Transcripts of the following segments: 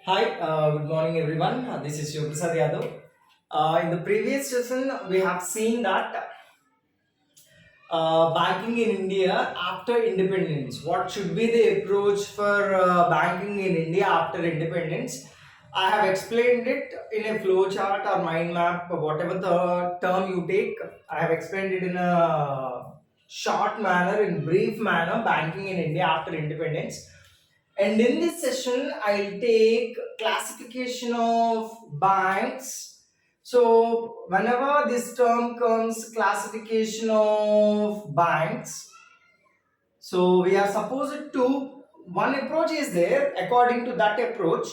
Hi, good morning everyone. This is Shiv Prasad Yadav. In the previous session, we have seen that banking in India after independence. What should be the approach for banking in India after independence? I have explained it in a flow chart or mind map, whatever the term you take. I have explained it in a short manner, in brief manner, banking in India after independence. And in this session, I'll take classification of banks. So, whenever this term comes, classification of banks, so we are supposed to, one approach is there. According to that approach,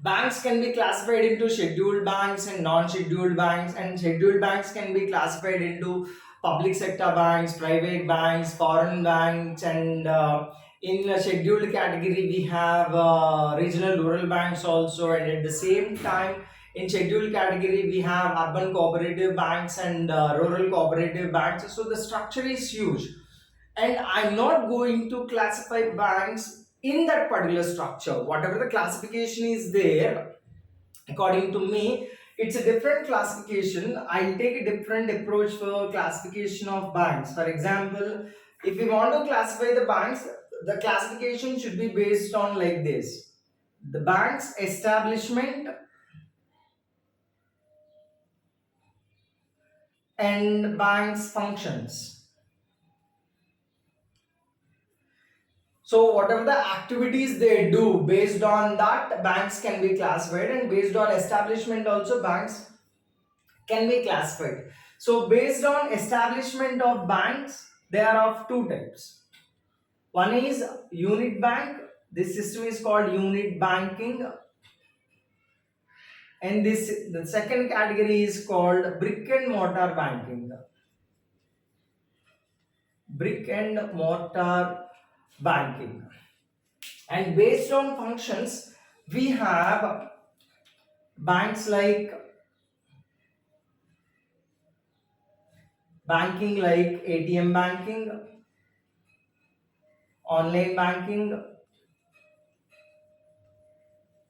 banks can be classified into scheduled banks and non-scheduled banks, and scheduled banks can be classified into public sector banks, private banks, foreign banks, and in a scheduled category we have regional rural banks also, and at the same time in scheduled category we have urban cooperative banks and rural cooperative banks. So the structure is huge, and I'm not going to classify banks in that particular structure. Whatever the classification is there, according to me, it's a different classification. I'll take a different approach for classification of banks. For example, if we want to classify the banks, the classification should be based on like this: the bank's establishment and bank's functions. So whatever the activities they do, based on that banks can be classified, and based on establishment also banks can be classified. So based on establishment of banks, they are of two types. One is unit bank. This system is called unit banking, and this the second category is called brick and mortar banking. Brick and mortar banking. And based on functions, we have banks like ATM banking, online banking,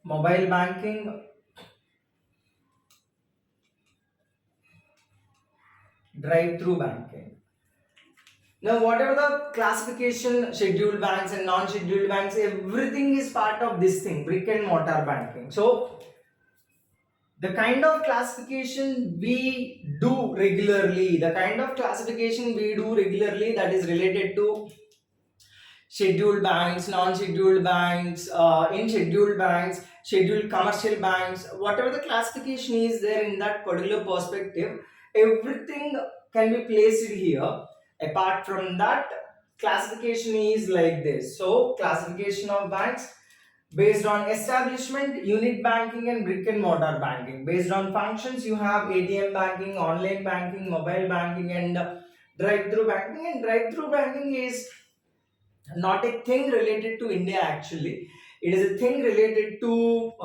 mobile banking, drive-through banking. Now, whatever the classification, scheduled banks and non-scheduled banks, everything is part of this thing, brick and mortar banking. So, the kind of classification we do regularly, that is related to scheduled banks, non-scheduled banks, in scheduled banks, scheduled commercial banks, whatever the classification is there in that particular perspective, everything can be placed here. Apart from that, classification is like this. So, classification of banks based on establishment, unit banking, and brick and mortar banking. Based on functions, you have ATM banking, online banking, mobile banking, and drive-through banking. And drive-through banking is not a thing related to India actually. It is a thing related to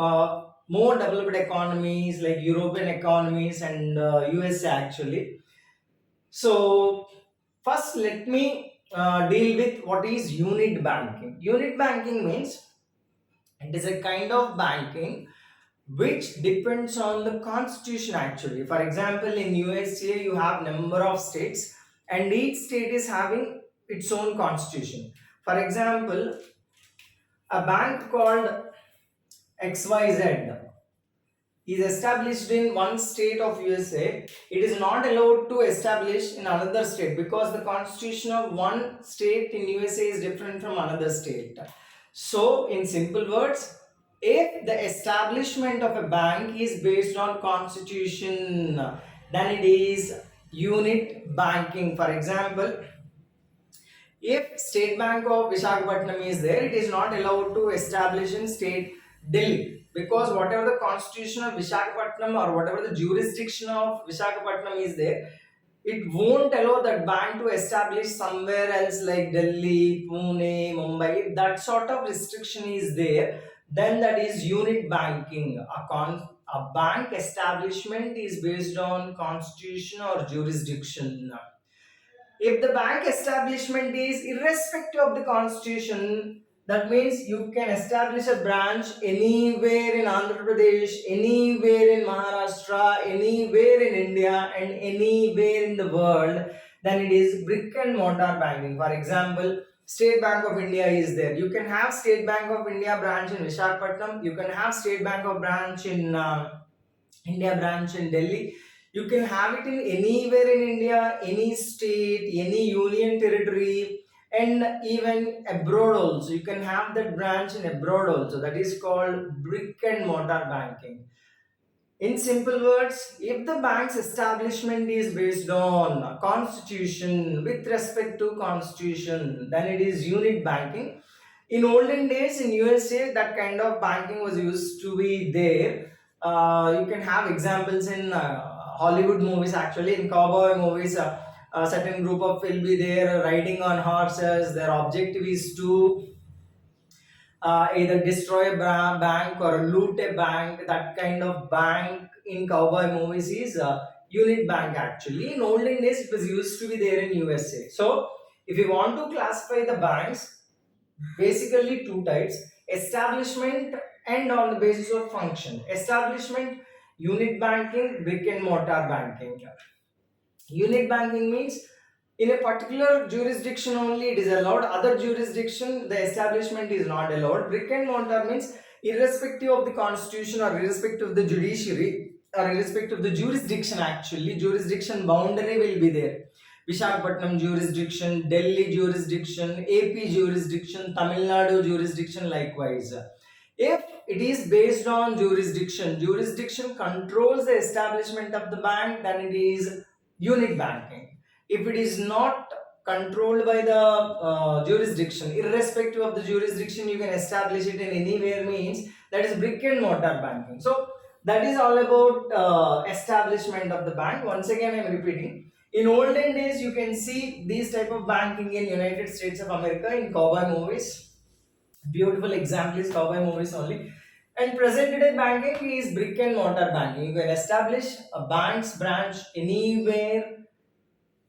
more developed economies like European economies and USA actually. So, first let me deal with what is unit banking. Unit banking means it is a kind of banking which depends on the constitution actually. For example, in USA you have number of states, and each state is having its own constitution. For example, a bank called XYZ is established in one state of USA. It is not allowed to establish in another state because the constitution of one state in USA is different from another state. So, in simple words, if the establishment of a bank is based on constitution, then it is unit banking. For example, if State Bank of Visakhapatnam is there, it is not allowed to establish in state Delhi, because whatever the constitution of Visakhapatnam or whatever the jurisdiction of Visakhapatnam is there, it won't allow that bank to establish somewhere else like Delhi, Pune, Mumbai. If that sort of restriction is there, then that is unit banking. A bank establishment is based on constitution or jurisdiction. If the bank establishment is irrespective of the constitution, That means you can establish a branch anywhere in Andhra Pradesh, anywhere in Maharashtra, anywhere in India, and anywhere in the world. Then it is brick and mortar banking. For example, State Bank of India is there. You can have State Bank of India branch in Visakhapatnam. You can have State Bank of branch in India branch in Delhi. You can have it in anywhere in India, any state, any union territory, and even abroad also. You can have that branch in abroad also. That is called brick and mortar banking. In simple words, if the bank's establishment is based on constitution with respect to constitution, then it is unit banking. In olden days in USA, that kind of banking was used to be there. You can have examples in Hollywood movies. Actually, in cowboy movies, a certain group of will be there riding on horses. Their objective is to either destroy a bank or loot a bank. That kind of bank in cowboy movies is unit bank. Actually, in olden days, it was used to be there in USA. So, if you want to classify the banks, basically two types: establishment and on the basis of function. Establishment, unit banking, brick and mortar banking. Unit banking means in a particular jurisdiction only it is allowed, other jurisdiction the establishment is not allowed. Brick and mortar means irrespective of the constitution or irrespective of the judiciary or irrespective of the jurisdiction, actually jurisdiction boundary will be there. Visakhapatnam jurisdiction, Delhi jurisdiction, AP jurisdiction, Tamil Nadu jurisdiction likewise. If it is based on jurisdiction, jurisdiction controls the establishment of the bank, then it is unit banking. If it is not controlled by the jurisdiction, irrespective of the jurisdiction, you can establish it in anywhere, means that is brick and mortar banking. So that is all about establishment of the bank. Once again, I am repeating. In olden days, you can see these type of banking in United States of America in cowboy movies. Beautiful example is cowboy movies only. And present day banking is brick and mortar banking. You can establish a bank's branch anywhere,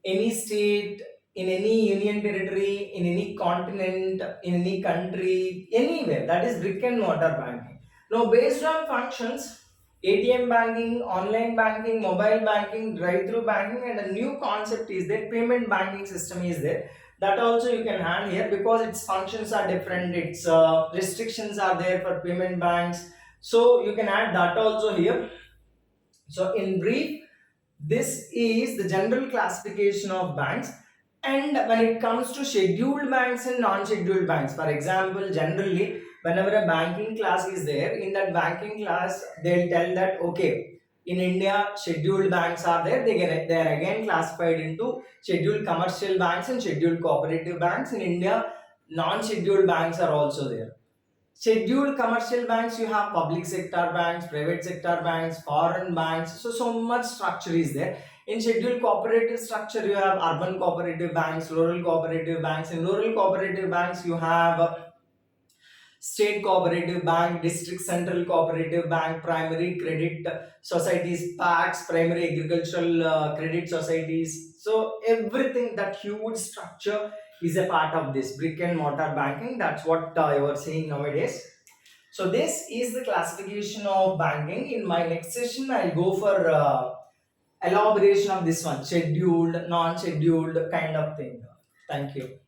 any state, in any union territory, in any continent, in any country, anywhere. That is brick and mortar banking. Now, based on functions, ATM banking, online banking, mobile banking, drive-through banking, and a new concept is there. Payment banking system is there. That also you can add here because its functions are different. Its restrictions are there for payment banks. So you can add that also here. So in brief, this is the general classification of banks. And when it comes to scheduled banks and non-scheduled banks, for example, generally, whenever a banking class is there, in that banking class, they'll tell that, okay, in India, scheduled banks are there. They are again classified into scheduled commercial banks and scheduled cooperative banks. In India, non-scheduled banks are also there. Scheduled commercial banks, you have public sector banks, private sector banks, foreign banks. So much structure is there. In scheduled cooperative structure, you have urban cooperative banks, rural cooperative banks. In rural cooperative banks, you have state cooperative bank, district central cooperative bank, primary credit societies, PACs, primary agricultural credit societies. So everything, that huge structure is a part of this brick and mortar banking. That's what you are seeing nowadays. So this is the classification of banking. In my next session, I'll go for elaboration of this one, scheduled, non-scheduled kind of thing. Thank you.